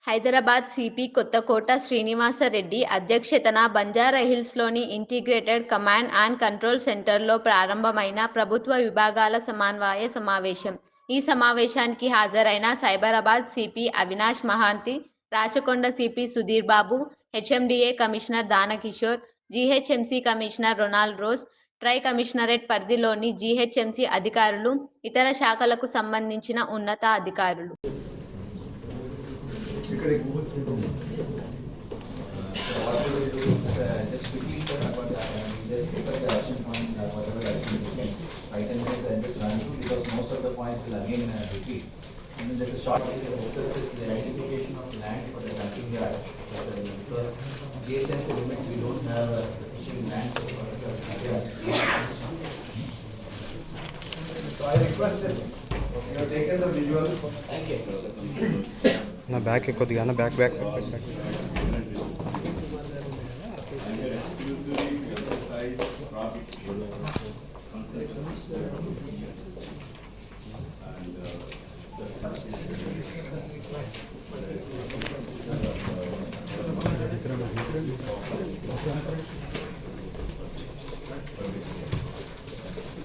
Hyderabad CP Kothakota Srinivasareddy అధ్యక్షతన బంజారాహిల్స్‌లోని integrated command and control సెంటర్‌లో ప్రారంభమైన ప్రభుత్వ విభాగాల సమన్వయ సమావేశం. ఈ సమావేశానికి హాజరైన Cyberabad CP Avinash Mohanty, Rachakonda CP Sudheer Babu, HMDA commissioner Danakishore, GHMC commissioner Ronald Rose, tri commissionerate పరిధిలోని జీహెచ్ఎంసీ అధికారులు, ఇతర శాఖలకు సంబంధించిన ఉన్నతాధికారులు. Just quickly, sir, about just look at the action points, whatever action we can. 5-10 minutes and just run through because most of the points will again repeat. And then there's a short discuss this the identification of land for the dumping yard. Because GHMC limits, we don't have sufficient land for the yard. So I requested, you have taken the visual. Thank you. నా back ఎక్కువ దిగా back back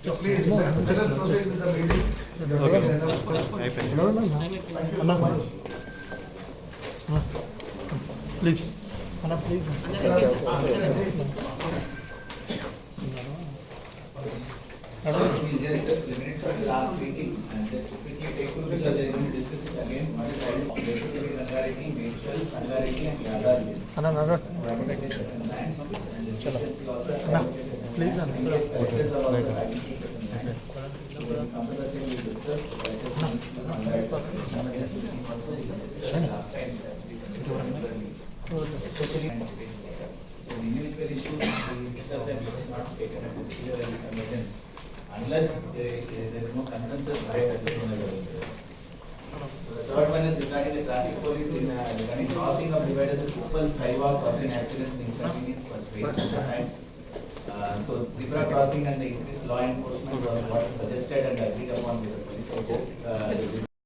So please, let us proceed with the meeting. Please. Anna, please. We just the minutes of the last meeting and just quickly take through because they are going to discuss it again. One is basically Rangareddy, Mitchell, Sangareddy and Yadav. Anna, Anna. Certain lands and the agency also. Anna, please. Yes, address of all the identity certain lands. So when we come to the same, we discuss the address needs to be conducted. Also, we discussed last time it has to be conducted regularly, especially in city. So the individual issues we discussed that it's not taken as a clear emergency unless there is no consensus right at the level. So the third one is regarding the traffic police in regarding crossing of dividers at Uppal Saiwa crossing accidents and inconvenience was faced at the time. So zebra crossing and the increased law enforcement was what suggested and agreed upon with the police.